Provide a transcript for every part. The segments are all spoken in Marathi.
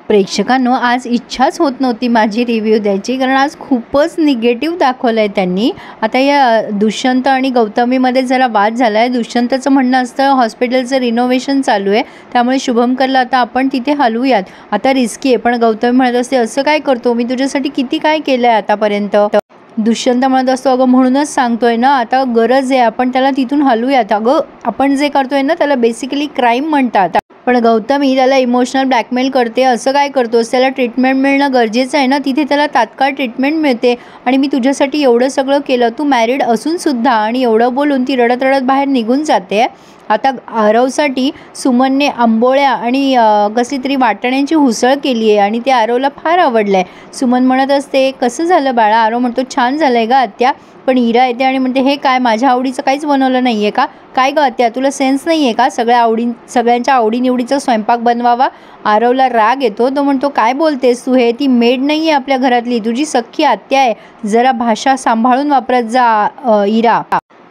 प्रेक्षकांनो, आज इच्छाच होत नव्हती माझी रिव्ह्यू द्यायची, कारण आज खूपच निगेटिव्ह दाखवलं आहे त्यांनी. आता या दुष्यंत आणि गौतमीमध्ये जरा वाद झाला आहे. दुष्यंतचं म्हणणं असतं हॉस्पिटलचं रिनोव्हेशन चालू आहे, त्यामुळे शुभमकरला आता आपण तिथे हलवूयात, आता रिस्की आहे. पण गौतमी म्हणत असते असं काय करतो, मी तुझ्यासाठी किती काय केलं आहे आतापर्यंत. दुष्यंत म्हणत असतो अगं म्हणूनच सांगतोय ना, आता गरज आहे, आपण त्याला तिथून हलवूयात. अगं आपण जे करतोय ना त्याला बेसिकली क्राईम म्हणतात. पण गौतमी त्याला इमोशनल ब्लॅकमेल करते. असं काय करतोस, त्याला ट्रीटमेंट मिळणं गरजेचं आहे ना, तिथे त्याला तात्काळ ट्रीटमेंट मिळते. आणि मी तुझ्यासाठी एवढं सगळं केलं, तू मॅरिड असूनसुद्धा. आणि एवढं बोलून ती रडत रडत बाहेर निघून जाते. आता आरवसाठी सुमनने आंबोळ्या आणि कसली तरी वाटण्यांची हुसळ केली आहे आणि ते आरवला फार आवडलं आहे. सुमन म्हणत असते कसं झालं बाळा. आरव म्हणतो छान झालं आहे ग आत्या. पण इरा येते आणि म्हणते हे काय, माझ्या आवडीचं काहीच बनवलं नाही आहे का, काय ग आत्या तुला सेन्स नाही आहे का, सगळ्यांच्या आवडीनिवडीचा स्वयंपाक बनवावा. आरवला राग येतो. तो म्हणतो काय बोलतेस तू, हे ती मेड नाही आहे आपल्या घरातली, तुझी सख्खी आत्या आहे, जरा भाषा सांभाळून वापरत जा इरा.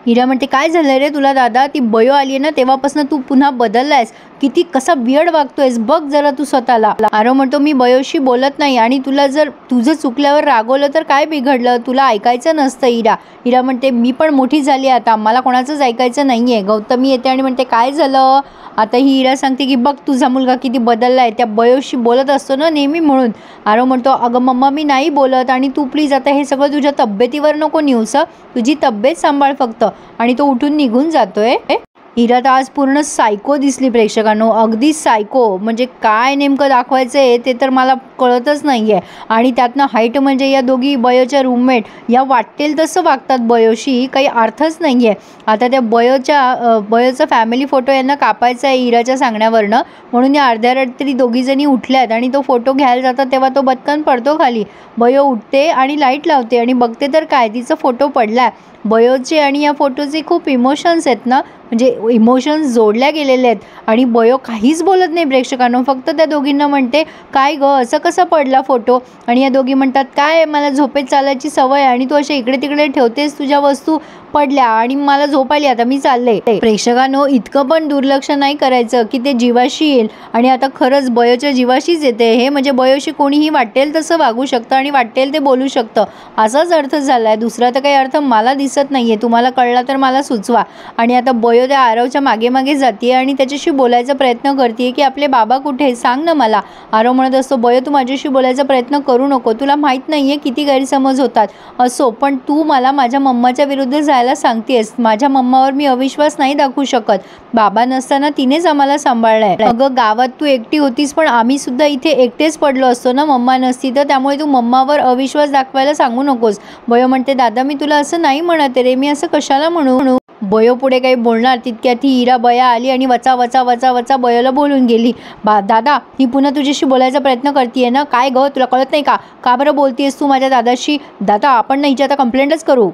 इरा म्हणते काय झालं रे तुला दादा, ती बयो आली आहे ना तेव्हापासून तू पुन्हा बदललायस, किती कसा वियर्ड वागतोयस बघ जरा तू स्वतःला. आरव म्हणतो मी बयोशी बोलत नाही, आणि तुला जर तुझं चुकल्यावर रागवलं तर काय बिघडलं, तुला ऐकायचं नसतं इरा. इरा म्हणते मी पण मोठी झाली आता, मला कोणाचंच ऐकायचं नाही आहे. गौतमी येते आणि म्हणते काय झालं. आता ही इरा सांगते की बघ तुझा मुलगा किती बदलला आहे, त्या बयोशी बोलत असतो ना नेहमी म्हणून. आरव म्हणतो अगं मम्मा मी नाही बोलत, आणि तू प्लीज आता हे सगळं तुझ्या तब्येतीवर नको नेऊस, तुझी तब्येत सांभाळ फक्त. आणि तो उठून निघून जातोय. इरा तर आज पूर्ण सायको दिसली प्रेक्षकांनो, अगदी सायको. म्हणजे काय नेमकं दाखवायचं आहे ते तर मला कळतच नाही आहे. आणि त्यातनं हाईट म्हणजे या दोघी बयोच्या रूममेट या वाटेल तसं वागतात बयोशी, काही अर्थच नाही आहे. आता त्या बयोचा फॅमिली फोटो यांना कापायचा आहे इराच्या सांगण्यावरनं, म्हणून या अर्ध्या रात्री दोघीजणी उठल्यात आणि तो फोटो घ्यायला जातात तेव्हा तो बदकन पडतो खाली. बयो उठते आणि लाईट लावते आणि बघते तर काय, तिचा फोटो पडला. बयोचे आणि या फोटोचे खूप इमोशन्स आहेत ना, म्हणजे इमोशन्स जोडल्या गेलेले आहेत. आणि बयो काहीच बोलत नाही प्रेक्षकांनो, फक्त त्या दोघींना म्हणते काय ग असं कसं पडला फोटो. आणि या दोघी म्हणतात काय मला झोपेत चालायची सवय, आणि तू अशा इकडे तिकडे ठेवतेस तुझ्या वस्तू पडल्या आणि मला झोप आली, आता मी चालले. प्रेक्षकांनो इतकं पण दुर्लक्ष नाही करायचं की ते जीवाशी येईल. आणि आता खरंच बयोच्या जीवाशीच येते हे, म्हणजे बयोशी कोणीही वाटेल तसं वागू शकतं आणि वाटेल ते बोलू शकतं, असाच अर्थ झाला आहे. दुसरा तर काही अर्थ मला दिसत नाही आहे, तुम्हाला कळला तर मला सुचवा. आणि आता बयो त्या आरवच्या मागे मागे जाते आणि त्याच्याशी बोलायचा प्रयत्न करते की आपले बाबा कुठे सांग ना मला. आरव म्हणत असतो बयो तू माझ्याशी बोलायचा प्रयत्न करू नको, तुला माहीत नाही आहे किती गैरसमज होतात. असो पण तू मला माझ्या मम्माच्या विरुद्ध जायला सांगतेस, माझ्या मम्मावर मी अविश्वास नाही दाखवू शकत. बाबा नसताना तिनेच आम्हाला सांभाळलंय. अगं गावात तू एकटी होतीस, पण आम्ही सुद्धा इथे एकटेच पडलो असतो ना मम्मा नसती तर, त्यामुळे तू मम्मावर अविश्वास दाखवायला सांगू नकोस. बयो म्हणते दादा मी तुला असं नाही म्हणत रे, मी असं कशाला म्हणू. बयो पुढे काही बोलणार तितक्यात ही इरा बया आली आणि वचा वचा वचा वचा बयोला बोलून गेली. दादा ही पुन्हा तुझ्याशी बोलायचा प्रयत्न करतीये ना, काय ग तुला कळत नाही का बरं बोलतीयस तू माझ्या दादाशी. दादा आपण ना हिची आता कंप्लेंटच करू.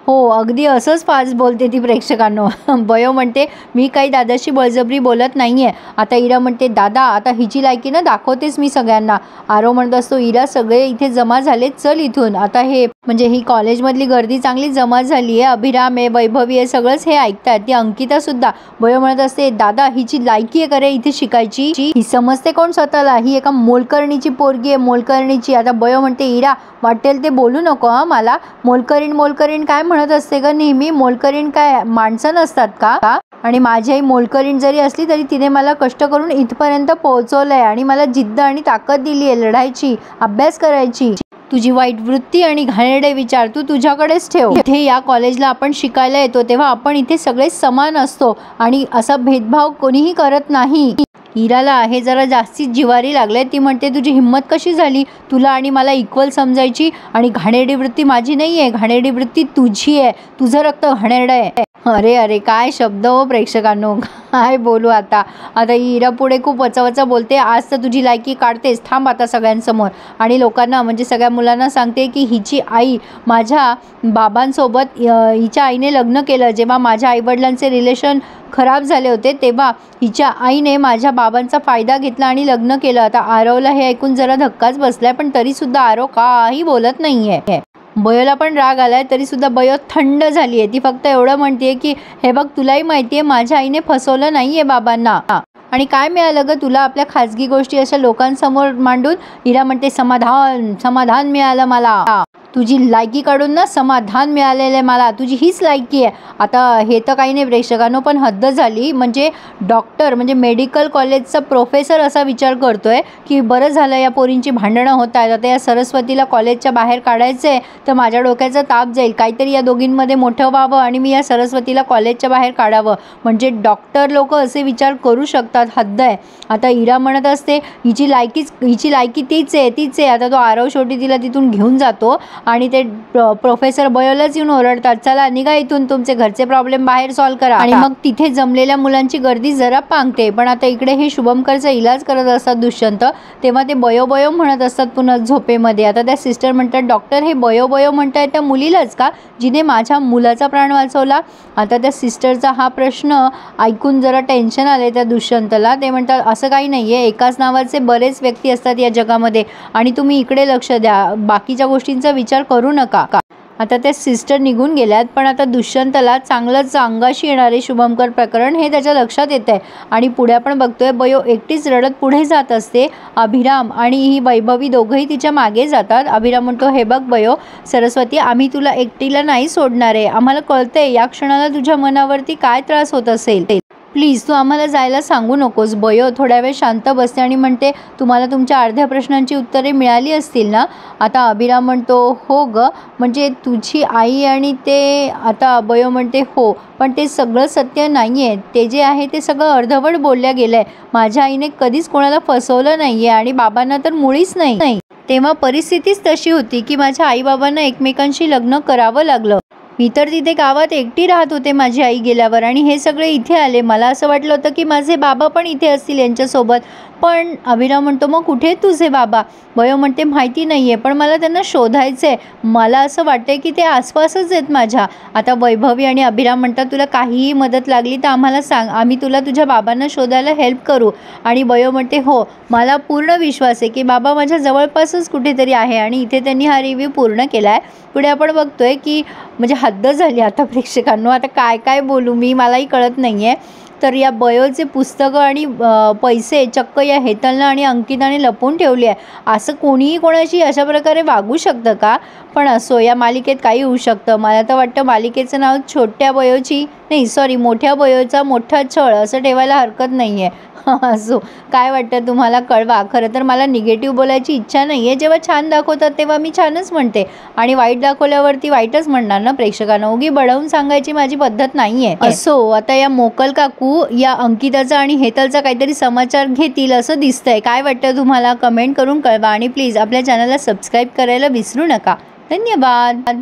हो अगदी असंच फास्ट बोलते ती प्रेक्षकांनो. बयो म्हणते मी काही दादाशी बळजबरी बोलत नाही आहे. आता इरा म्हणते दादा आता हिची लायकी ना दाखवतेस मी सगळ्यांना. आरव म्हणत असतो इरा सगळे इथे जमा झाले, चल इथून. आता हे म्हणजे ही कॉलेजमधली गर्दी चांगली जमा झाली आहे, अभिराम आहे वैभवी आहे सगळंच हे ऐकतात, ती अंकिता सुद्धा. बयो म्हणत असते दादा हिची लायकी आहे करे इथे शिकायची, ही समजते कोण स्वतःला, ही एका मोलकर्णीची पोरगी आहे मोलकर्णीची. आता बयो म्हणते इरा वाटेल ते बोलू नको हा मला, मोलकरीण काय म्हणत असते ग नेहमी, मोलकरीण काय माणसं नसतात का. आणि माझी आई मोलकरीण जरी असली तरी तिने मला कष्ट करून इथपर्यंत पोहोचवलंय आणि मला जिद्द आणि ताकद दिली आहे लढायची, अभ्यास करायची. तुझी वाईट वृत्ती आणि घाणेरडे विचार तू तुझ्याकडेच ठेव. इथे या कॉलेजला आपण शिकायला येतो तेव्हा आपण इथे सगळे समान असतो आणि असा भेदभाव कोणीही करत नाही. इराला हे जरा जास्तीच जिवारी लागले. ती म्हणते तुझी हिंमत कशी झाली तुला आणि मला इक्वल समजायची, आणि घाणेरडी वृत्ती माझी नाही आहे, घाणेरडी वृत्ती तुझी आहे, तुझं रक्त घाणेरडं आहे. अरे अरे काय शब्द हो प्रेक्षकांनो, काय बोलू आता. आता इरा पुढे खूप वचावचा बोलते, आज तर तुझी लायकी काढतेस, थांब आता सगळ्यांसमोर. आणि लोकांना म्हणजे सगळ्या मुलांना सांगते की हिची आई माझ्या बाबांसोबत हिच्या आईने लग्न केलं. जेव्हा माझ्या आईवडिलांचे रिलेशन खराब झाले होते तेव्हा हिच्या आईने माझ्या बाबांचा फायदा घेतला आणि लग्न केलं. आता आरवला हे ऐकून जरा धक्काच बसलाय, पण तरीसुद्धा आरव काही बोलत नाही आहे. बयोला पण राग आलाय, तरीसुद्धा बयो थंड झाली आहे. ती फक्त एवढं म्हणते की हे बघ तुलाही माहिती आहे माझ्या आईने फसवलं नाही आहे बाबांना. आणि काय मिळालं ग तुला आपल्या खाजगी गोष्टी अशा लोकांसमोर मांडून? इरा म्हणते समाधान, समाधान मिळालं मला. तुझी लायकी काढून ना समाधान मिळालेलं आहे मला, तुझी हीच लायकी आहे. आता हे तर काही नाही प्रेक्षकांनो, पण हद्द झाली. म्हणजे डॉक्टर म्हणजे मेडिकल कॉलेजचा प्रोफेसर असा विचार करतोय की बरं झालं या पोरींची भांडणं होत आहेत, आता या सरस्वतीला कॉलेजच्या बाहेर काढायचं आहे तर माझ्या डोक्याचा ताप जाईल, काहीतरी या दोघींमध्ये मोठं व्हावं आणि मी या सरस्वतीला कॉलेजच्या बाहेर काढावं. म्हणजे डॉक्टर लोक असे विचार करू शकतात, हद्द आहे. आता इरा म्हणत असते हिची लायकी तीच आहे. आता तो आरव शेवटी तिला तिथून घेऊन जातो आणि ते प्रोफेसर बयोलाच येऊन ओरडतात, चला निघा इथून, तुमचे घरचे प्रॉब्लेम बाहेर सॉल्व्ह करा. आणि मग तिथे जमलेल्या मुलांची गर्दी जरा पांगते. पण आता इकडे हे शुभंकरचा इलाज करत असतात दुष्यंत, तेव्हा ते बयो म्हणत असतात पुन्हा झोपेमध्ये. आता त्या सिस्टर म्हणतात, डॉक्टर हे बयो म्हणताय त्या मुलीलाच का, जिने माझ्या मुलाचा प्राण वाचवला? आता त्या सिस्टरचा हा प्रश्न ऐकून जरा टेन्शन आले त्या दुष्यंतला. ते म्हणतात असं काही नाही आहे, एकाच नावाचे बरेच व्यक्ती असतात या जगामध्ये आणि तुम्ही इकडे लक्ष द्या, बाकीच्या गोष्टींचा विचार करू नका. आता त्या सिस्टर निघून गेल्यात, पण आता दुष्यंतला चांगलंच अंगाशी येणारे शुभंकर प्रकरण हे त्याच्या लक्षात येत आहे. आणि पुढे आपण बघतोय बयो एकटीच रडत पुढे जात असते. अभिराम आणि ही वैभवी दोघंही तिच्या मागे जातात. अभिराम म्हणतो, हे बघ बयो, सरस्वती आम्ही तुला एकटीला नाही सोडणार आहे, आम्हाला कळतंय या क्षणाला तुझ्या मनावरती काय त्रास होत असेल, प्लीज तू आम्हाला जायला सांगू नकोस. बयो थोड्या वेळ शांत बसते आणि म्हणते, तुम्हाला तुमच्या अर्ध्या प्रश्नांची उत्तरे मिळाली असतील ना? आता अभिराम म्हणतो, हो ग, म्हणजे तुझी आई आणि ते. आता बयो म्हणते, हो, पण ते सगळं सत्य नाही आहे, ते जे आहे ते सगळं अर्धवट बोलल्या गेलं आहे. माझ्या आईने कधीच कोणाला फसवलं नाही आहे आणि बाबांना तर मुळीच नाही. तेव्हा परिस्थितीच तशी होती की माझ्या आईबाबांना एकमेकांशी लग्न करावं लागलं. मी तर तिथे गावात एकटी राहत होते माझी आई गेल्यावर आणि हे सगळे इथे आले. मला असं वाटलं होतं की माझे बाबा पण इथे असतील यांच्यासोबत. पण अभिराम म्हणतो, मग कुठे तुझे बाबा? बयो म्हणते, माहिती नाही आहे, पण मला त्यांना शोधायचं आहे. मला असं वाटतं की ते आसपासच आहेत माझ्या. आता वैभवी आणि अभिराम म्हणतात, तुला काहीही मदत लागली तर आम्हाला सांग, आम्ही तुला तुझ्या बाबांना शोधायला हेल्प करू. आणि बयो म्हणते, हो, मला पूर्ण विश्वास आहे की बाबा माझ्या जवळपासच कुठेतरी आहे. आणि इथे त्यांनी हा रिव्ह्यू पूर्ण केला आहे. पुढे आपण बघतोय की म्हणजे हद्द झाली आता प्रेक्षकांनो, आता काय काय बोलू मी, मलाही कळत नाही आहे. तर या बयोचे पुस्तकं आणि पैसे चक्क या हेतलनं आणि अंकिताने लपवून ठेवले आहे. असं कोणीही कोणाशी अशा प्रकारे वागू शकतं का? पण असो, या मालिकेत काही होऊ शकतं. मला तर वाटतं मालिकेचं नाव मोठ्या बयोचा मोठा छळ असं ठेवायला हरकत नाही आहे. असो, काय वाटतं तुम्हाला कळवा. खरं तर मला निगेटिव्ह बोलायची इच्छा नाही आहे. जेव्हा छान दाखवतात तेव्हा मी छानच म्हणते आणि वाईट दाखवल्यावरती वाईटच म्हणणार ना प्रेक्षकांना. उगी बडवून सांगायची माझी पद्धत नाही आहे. असो, आता या मोकल काकू या अंकिताचा आणि हेतलचा काहीतरी समाचार घेतील असं दिसतंय. काय वाटतं तुम्हाला? कमेंट करून कळवा आणि प्लीज आपल्या चॅनलला सबस्क्राईब करायला विसरू नका. धन्यवाद.